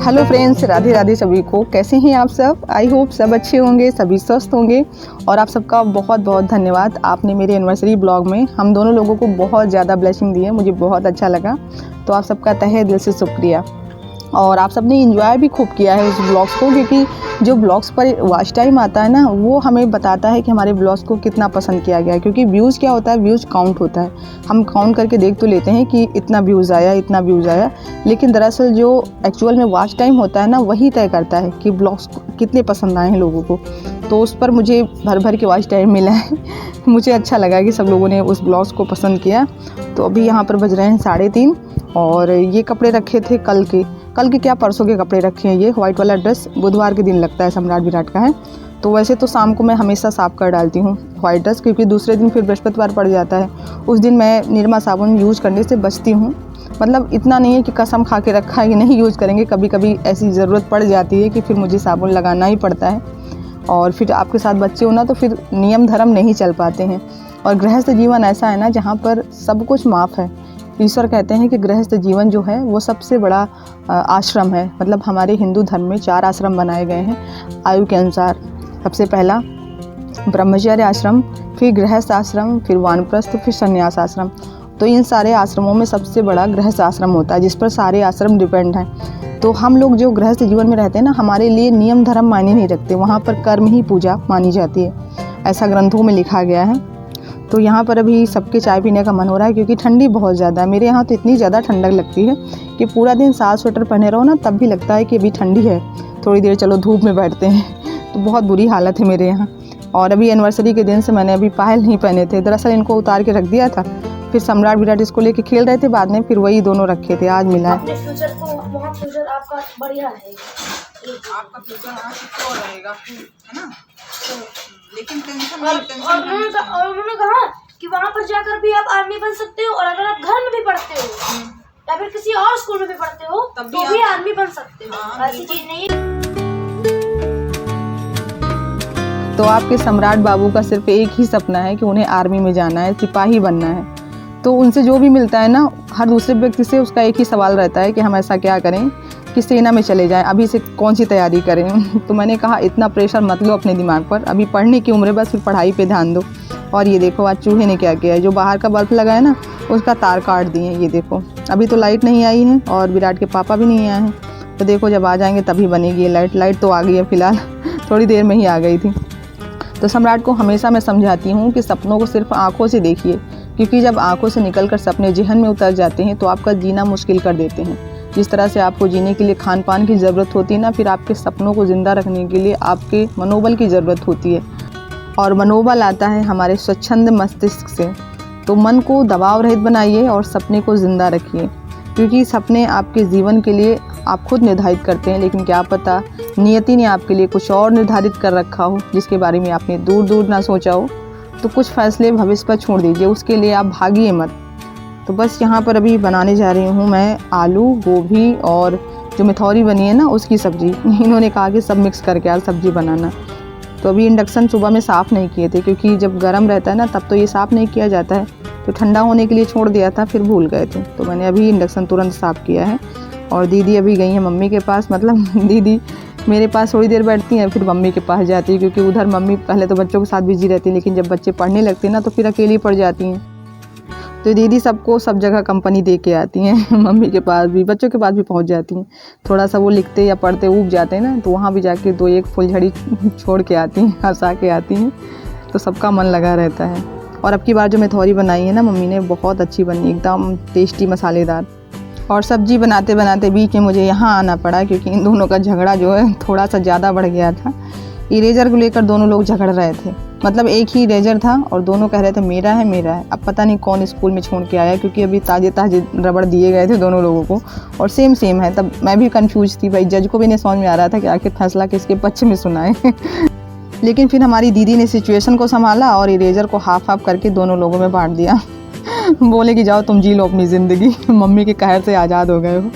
Hello friends, Radhe Radhe सभी को। कैसे हैं आप सब? आई होप सब अच्छे होंगे, सभी स्वस्थ होंगे। और आप सबका बहुत बहुत धन्यवाद। आपने मेरे एनिवर्सरी ब्लॉग में हम दोनों लोगों को बहुत ज़्यादा ब्लेसिंग दी है, मुझे बहुत अच्छा लगा। तो आप सबका तहे दिल से शुक्रिया। और आप सबने एंजॉय भी खूब किया है उस ब्लॉग्स को, क्योंकि जो ब्लॉग्स पर वॉच टाइम आता है ना, वो हमें बताता है कि हमारे ब्लॉग्स को कितना पसंद किया गया है। क्योंकि व्यूज़ क्या होता है, व्यूज़ काउंट होता है। हम काउंट करके देख तो लेते हैं कि इतना व्यूज़ आया, इतना व्यूज़ आया, लेकिन दरअसल जो एक्चुअल में वॉच टाइम होता है ना, वही तय करता है कि ब्लॉग्स कितने पसंद आए हैं लोगों को। तो उस पर मुझे भर भर के वॉच टाइम मिला है। मुझे अच्छा लगा कि सब लोगों ने उस ब्लॉग्स को पसंद किया। तो अभी यहाँ पर बज रहे हैं 3:30 और ये कपड़े रखे थे कल के क्या परसों के कपड़े रखे हैं। ये वाइट वाला ड्रेस बुधवार के दिन लगता है, सम्राट विराट का है। तो वैसे तो शाम को मैं हमेशा साफ़ कर डालती हूँ वाइट ड्रेस, क्योंकि दूसरे दिन फिर बृहस्पतिवार पड़ जाता है। उस दिन मैं निरमा साबुन यूज़ करने से बचती हूँ। मतलब इतना नहीं है कि कसम खा के रखा है कि नहीं यूज़ करेंगे, कभी कभी ऐसी ज़रूरत पड़ जाती है कि फिर मुझे साबुन लगाना ही पड़ता है। और फिर आपके साथ बच्चे हो ना, तो फिर नियम धर्म नहीं चल पाते हैं। और गृहस्थ जीवन ऐसा है ना, जहाँ पर सब कुछ माफ़ है। ईश्वर कहते हैं कि गृहस्थ जीवन जो है वो सबसे बड़ा आश्रम है। मतलब हमारे हिंदू धर्म में 4 आश्रम बनाए गए हैं आयु के अनुसार। सबसे पहला ब्रह्मचर्य आश्रम, फिर गृहस्थ आश्रम, फिर वानप्रस्थ, फिर संन्यास आश्रम। तो इन सारे आश्रमों में सबसे बड़ा गृहस्थ आश्रम होता है, जिस पर सारे आश्रम डिपेंड हैं। तो हम लोग जो गृहस्थ जीवन में रहते हैं ना, हमारे लिए नियम धर्म मायने नहीं रखते। वहाँ पर कर्म ही पूजा मानी जाती है, ऐसा ग्रंथों में लिखा गया है। तो यहाँ पर अभी सबके चाय पीने का मन हो रहा है, क्योंकि ठंडी बहुत ज़्यादा है। मेरे यहाँ तो इतनी ज़्यादा ठंडक लगती है कि पूरा दिन साल स्वेटर पहने रहो ना, तब भी लगता है कि अभी ठंडी है, थोड़ी देर चलो धूप में बैठते हैं। तो बहुत बुरी हालत है मेरे यहाँ। और अभी एनिवर्सरी के दिन से मैंने अभी पायल नहीं पहने थे, दरअसल इनको उतार के रख दिया था। फिर सम्राट विराट इसको लेके खेल रहे थे, बाद में फिर वही दोनों रखे थे, आज मिला है। फ्यूचर को वहाँ फ्यूचर आपका बढ़िया रहेगा, आपका फ्यूचर वहाँ सिक्योर रहेगा, है ना? लेकिन टेंशन और उन्होंने कहा कि वहाँ पर जाकर भी आप आर्मी बन सकते हो, और अगर आप घर में भी पढ़ते हो या फिर किसी और स्कूल में भी पढ़ते हो तो भी आर्मी बन सकते हो। ऐसी चीज नहीं है। तो आपके सम्राट बाबू का सिर्फ एक ही सपना है कि उन्हें आर्मी में जाना है, सिपाही बनना है। तो उनसे जो भी मिलता है ना, हर दूसरे व्यक्ति से उसका एक ही सवाल रहता है कि हम ऐसा क्या करें कि सेना में चले जाएं, अभी से कौन सी तैयारी करें। तो मैंने कहा इतना प्रेशर मत लो अपने दिमाग पर, अभी पढ़ने की उम्र है, बस फिर पढ़ाई पे ध्यान दो। और ये देखो आज चूहे ने क्या किया है, जो बाहर का बल्ब लगा है ना, उसका तार काट दिए। ये देखो अभी तो लाइट नहीं आई है और विराट के पापा भी नहीं आए हैं। तो देखो जब आ जाएंगे तभी बनेगी ये लाइट तो आ गई है फिलहाल, थोड़ी देर में ही आ गई थी। तो सम्राट को हमेशा मैं समझाती हूँ कि सपनों को सिर्फ आँखों से देखिए, क्योंकि जब आँखों से निकलकर सपने ज़हन में उतर जाते हैं तो आपका जीना मुश्किल कर देते हैं। जिस तरह से आपको जीने के लिए खान पान की ज़रूरत होती है ना, फिर आपके सपनों को ज़िंदा रखने के लिए आपके मनोबल की ज़रूरत होती है। और मनोबल आता है हमारे स्वच्छंद मस्तिष्क से। तो मन को दबाव रहित बनाइए और सपने को ज़िंदा रखिए, क्योंकि सपने आपके जीवन के लिए आप खुद निर्धारित करते हैं। लेकिन क्या पता नियति ने आपके लिए कुछ और निर्धारित कर रखा हो, जिसके बारे में आपने दूर दूर ना सोचा हो। तो कुछ फैसले भविष्य पर छोड़ दीजिए, उसके लिए आप भागिए मत। तो बस यहाँ पर अभी बनाने जा रही हूँ मैं आलू, गोभी और जो मिथौरी बनी है ना, उसकी सब्ज़ी। इन्होंने कहा कि सब मिक्स करके यार सब्ज़ी बनाना। तो अभी इंडक्शन सुबह में साफ़ नहीं किए थे, क्योंकि जब गर्म रहता है ना तब तो ये साफ़ नहीं किया जाता है। तो ठंडा होने के लिए छोड़ दिया था, फिर भूल गए थे। तो मैंने अभी इंडक्शन तुरंत साफ़ किया है। और दीदी अभी गई है मम्मी के पास। मतलब दीदी मेरे पास थोड़ी देर बैठती हैं, फिर मम्मी के पास जाती है, क्योंकि उधर मम्मी पहले तो बच्चों के साथ बिजी रहती है, लेकिन जब बच्चे पढ़ने लगते हैं ना तो फिर अकेली पड़ जाती हैं। तो दीदी सबको सब जगह कंपनी दे के आती हैं। मम्मी के पास भी, बच्चों के पास भी पहुंच जाती हैं। थोड़ा सा वो लिखते या पढ़ते ऊब जाते हैं ना, तो वहाँ भी जाके 2-1 फुलझड़ी छोड़ के आती हैं, हंसा के आती हैं। तो सबका मन लगा रहता है। और अब की बार जो मिथौरी बनाई है ना मम्मी ने, बहुत अच्छी बनी, एकदम टेस्टी मसालेदार। और सब्जी बनाते बनाते बीच में मुझे यहाँ आना पड़ा, क्योंकि इन दोनों का झगड़ा जो है थोड़ा सा ज़्यादा बढ़ गया था। इरेजर को लेकर दोनों लोग झगड़ रहे थे। मतलब एक ही इरेजर था और दोनों कह रहे थे मेरा है मेरा है। अब पता नहीं कौन स्कूल में छोड़ के आया, क्योंकि अभी ताजे ताजे रबड़ दिए गए थे दोनों लोगों को और सेम है। तब मैं भी कंफ्यूज थी भाई, जज को भी नहीं समझ में आ रहा था कि आखिर फैसला किसके पक्ष में सुनाए। लेकिन फिर हमारी दीदी ने सिचुएशन को संभाला और इरेजर को हाफ करके दोनों लोगों में बांट दिया। बोले कि जाओ तुम जी लो अपनी ज़िंदगी, मम्मी के कहर से आज़ाद हो गए हो।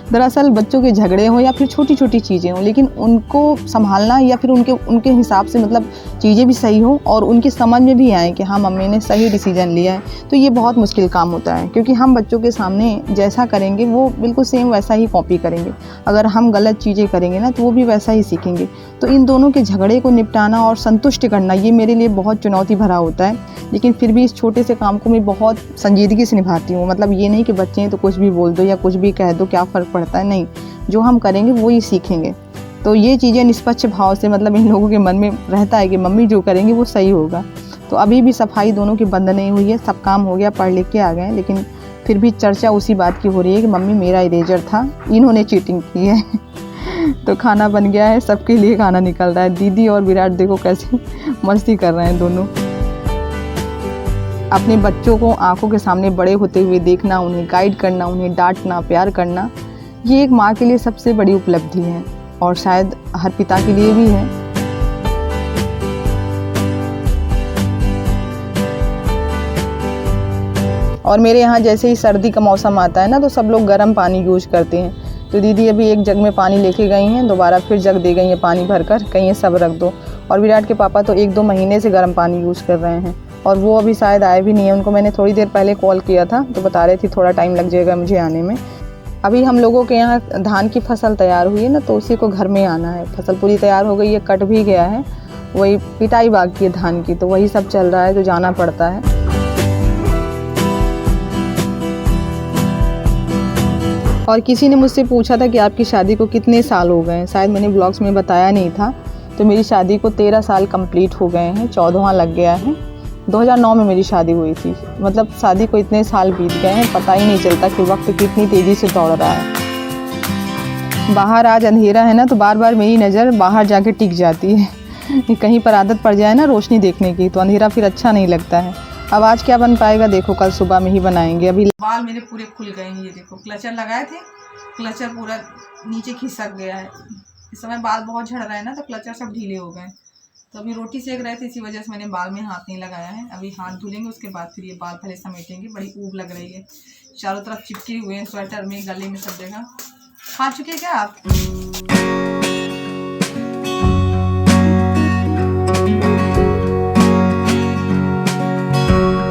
दरअसल बच्चों के झगड़े हों या फिर छोटी छोटी चीज़ें हों, लेकिन उनको संभालना या फिर उनके हिसाब से मतलब चीज़ें भी सही हों और उनकी समझ में भी आए कि हाँ मम्मी ने सही डिसीजन लिया है, तो ये बहुत मुश्किल काम होता है। क्योंकि हम बच्चों के सामने जैसा करेंगे वो बिल्कुल सेम वैसा ही कॉपी करेंगे। अगर हम गलत चीज़ें करेंगे ना तो वो भी वैसा ही सीखेंगे। तो इन दोनों के झगड़े को निपटाना और संतुष्ट करना ये मेरे लिए बहुत चुनौती भरा होता है, लेकिन फिर भी इस छोटे से काम को मैं बहुत संजीदगी से निभाती हूँ। मतलब ये नहीं कि बच्चे हैं तो कुछ भी बोल दो या कुछ भी कह दो, क्या फ़र्क पड़ता है, नहीं, जो हम करेंगे वो ही सीखेंगे। तो ये चीज़ें निष्पक्ष भाव से मतलब इन लोगों के मन में रहता है कि मम्मी जो करेंगी वो सही होगा। तो अभी भी सफाई दोनों की बंद नहीं हुई है, सब काम हो गया, पढ़ लिख के आ गए, लेकिन फिर भी चर्चा उसी बात की हो रही है कि मम्मी मेरा इरेजर था, इन्होंने चीटिंग की है। तो खाना बन गया है, सबके लिए खाना निकल रहा है। दीदी और विराट देखो कैसे मस्ती कर रहे हैं दोनों। अपने बच्चों को आंखों के सामने बड़े होते हुए देखना, उन्हें गाइड करना, उन्हें डांटना, प्यार करना, ये एक माँ के लिए सबसे बड़ी उपलब्धि है और शायद हर पिता के लिए भी है। और मेरे यहाँ जैसे ही सर्दी का मौसम आता है ना तो सब लोग गर्म पानी यूज करते हैं। तो दीदी अभी एक जग में पानी लेके गई हैं, दोबारा फिर जग दे गई हैं पानी भरकर, कहीं ये सब रख दो। और विराट के पापा तो 1-2 महीने से गर्म पानी यूज़ कर रहे हैं और वो अभी शायद आए भी नहीं है। उनको मैंने थोड़ी देर पहले कॉल किया था तो बता रहे थे थोड़ा टाइम लग जाएगा मुझे आने में। अभी हम लोगों के यहाँ धान की फसल तैयार हुई है ना, तो उसी को घर में आना है। फसल पूरी तैयार हो गई है, कट भी गया है, वही पिटाई बाकी है धान की, तो वही सब चल रहा है, तो जाना पड़ता है। और किसी ने मुझसे पूछा था कि आपकी शादी को कितने साल हो गए हैं, शायद मैंने ब्लॉग्स में बताया नहीं था। तो मेरी शादी को 13 साल कंप्लीट हो गए हैं, 14वां लग गया है। 2009 में मेरी शादी हुई थी। मतलब शादी को इतने साल बीत गए हैं, पता ही नहीं चलता कि वक्त कितनी तेज़ी से दौड़ रहा है। बाहर आज अंधेरा है ना, तो बार बार मेरी नज़र बाहर जाके टिक जाती है। कहीं पर आदत पड़ जाए ना रोशनी देखने की तो अंधेरा फिर अच्छा नहीं लगता है। अब आज क्या बन पाएगा देखो, कल सुबह में ही बनाएंगे। अभी बाल मेरे पूरे खुल गए हैं, ये देखो क्लचर लगाए थे, क्लचर पूरा नीचे खिसक गया है। इस समय बाल बहुत झड़ रहे हैं ना, तो क्लचर सब ढीले हो गए। तो अभी रोटी सेक रहे थे, इसी वजह से मैंने बाल में हाथ नहीं लगाया है। अभी हाथ धुलेंगे, उसके बाद फिर ये बाल पहले समेटेंगे। बड़ी ऊब लग रही है, चारों तरफ चिपके हुए हैं, स्वेटर में, गले में, सब जगह। खा चुके क्या आप?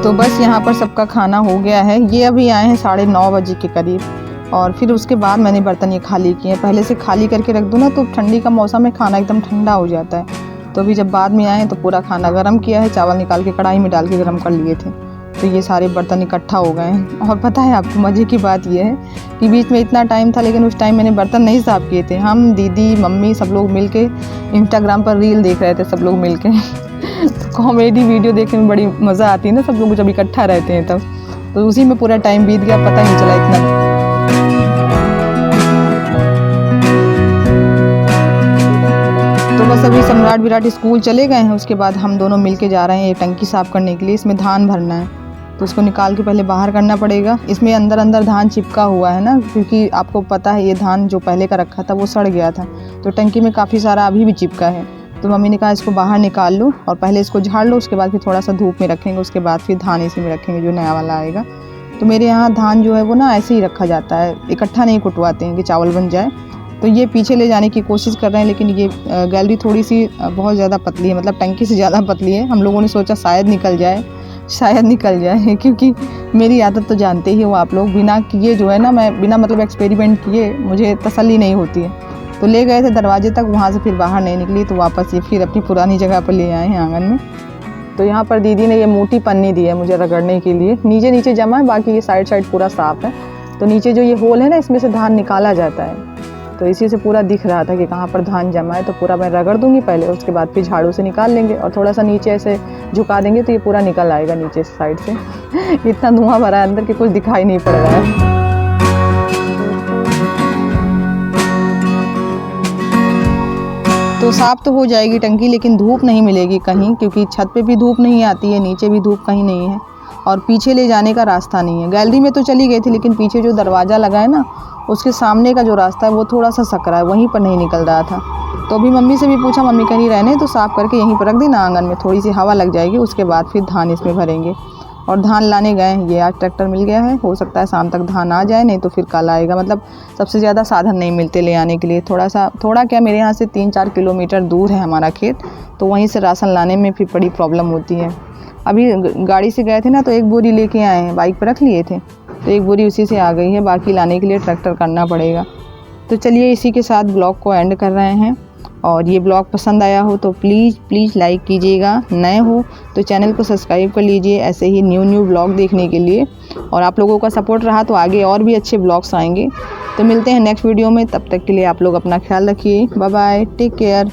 तो बस यहाँ पर सबका खाना हो गया है। ये अभी आए हैं 9:30 बजे के करीब, और फिर उसके बाद मैंने बर्तन ये खाली किए हैं। पहले से खाली करके रख दूँ ना तो ठंडी का मौसम में खाना एकदम ठंडा हो जाता है। तो अभी जब बाद में आए तो पूरा खाना गर्म किया है, चावल निकाल के कढ़ाई में डाल के गर्म कर लिए थे। तो ये सारे बर्तन इकट्ठा हो गए हैं। और पता है आपको मज़े की बात ये है कि बीच में इतना टाइम था, लेकिन उस टाइम मैंने बर्तन नहीं साफ़ किए थे। हम, दीदी, मम्मी सब लोग मिल के इंस्टाग्राम पर रील देख रहे थे, सब लोग मिल के। कॉमेडी वीडियो देखने में बड़ी मज़ा आती है ना, सब लोग जब इकट्ठा रहते हैं तब। तो उसी में पूरा टाइम बीत गया, पता नहीं चला इतना। तो बस अभी सम्राट विराट स्कूल चले गए हैं, उसके बाद हम दोनों मिलके जा रहे हैं ये टंकी साफ़ करने के लिए। इसमें धान भरना है, तो उसको निकाल के पहले बाहर करना पड़ेगा। इसमें अंदर अंदर धान चिपका हुआ है ना, क्योंकि आपको पता है ये धान जो पहले का रखा था वो सड़ गया था, तो टंकी में काफ़ी सारा अभी भी चिपका है। तो मम्मी ने कहा इसको बाहर निकाल लो और पहले इसको झाड़ लो, उसके बाद फिर थोड़ा सा धूप में रखेंगे, उसके बाद फिर धान इसी में रखेंगे जो नया वाला आएगा। तो मेरे यहाँ धान जो है वो ना ऐसे ही रखा जाता है, इकट्ठा नहीं कुटवाते हैं कि चावल बन जाए। तो ये पीछे ले जाने की कोशिश कर रहे हैं, लेकिन ये गैलरी थोड़ी सी बहुत ज़्यादा पतली है, मतलब टंकी से ज़्यादा पतली है। हम लोगों ने सोचा शायद निकल जाए, क्योंकि मेरी आदत तो जानते ही हो आप लोग, बिना किए जो है ना, मैं बिना मतलब एक्सपेरिमेंट किए मुझे तसल्ली नहीं होती है। तो ले गए थे दरवाजे तक, वहाँ से फिर बाहर नहीं निकली, तो वापस ये फिर अपनी पुरानी जगह पर ले आए हैं आंगन में। तो यहाँ पर दीदी ने ये मोटी पन्नी दी है मुझे रगड़ने के लिए। नीचे जमा है, बाकी ये साइड पूरा साफ़ है। तो नीचे जो ये होल है ना, इसमें से धान निकाला जाता है। तो इसी से पूरा दिख रहा था कि कहाँ पर धान जमा है। तो पूरा मैं रगड़ दूंगी पहले, उसके बाद फिर झाड़ू से निकाल लेंगे और थोड़ा सा नीचे ऐसे झुका देंगे तो ये पूरा निकल आएगा नीचे साइड से। इतना धुआं भरा है अंदर कि कुछ दिखाई नहीं पड़ रहा है। तो साफ़ तो हो जाएगी टंकी, लेकिन धूप नहीं मिलेगी कहीं, क्योंकि छत पे भी धूप नहीं आती है, नीचे भी धूप कहीं नहीं है, और पीछे ले जाने का रास्ता नहीं है। गैलरी में तो चली गई थी, लेकिन पीछे जो दरवाज़ा लगा है ना, उसके सामने का जो रास्ता है वो थोड़ा सा सकरा है, वहीं पर नहीं निकल रहा था। तो अभी मम्मी से भी पूछा, मम्मी कहीं रहने तो साफ़ करके यहीं पर रख देना आंगन में, थोड़ी सी हवा लग जाएगी, उसके बाद फिर धान इसमें भरेंगे। और धान लाने गए हैं। ये आज ट्रैक्टर मिल गया है, हो सकता है शाम तक धान आ जाए, नहीं तो फिर कल आएगा। मतलब सबसे ज़्यादा साधन नहीं मिलते ले आने के लिए। थोड़ा क्या, मेरे यहाँ से 3-4 किलोमीटर दूर है हमारा खेत, तो वहीं से राशन लाने में फिर बड़ी प्रॉब्लम होती है। अभी गाड़ी से गए थे ना, तो 1 बोरी लेके आए हैं, बाइक पर रख लिए थे, तो 1 बोरी उसी से आ गई है, बाकी लाने के लिए ट्रैक्टर करना पड़ेगा। तो चलिए इसी के साथ ब्लॉग को एंड कर रहे हैं। और ये ब्लॉग पसंद आया हो तो प्लीज़ लाइक कीजिएगा, नए हो तो चैनल को सब्सक्राइब कर लीजिए ऐसे ही न्यू ब्लॉग देखने के लिए। और आप लोगों का सपोर्ट रहा तो आगे और भी अच्छे ब्लॉग्स आएंगे। तो मिलते हैं नेक्स्ट वीडियो में, तब तक के लिए आप लोग अपना ख्याल रखिए। Bye bye, take care.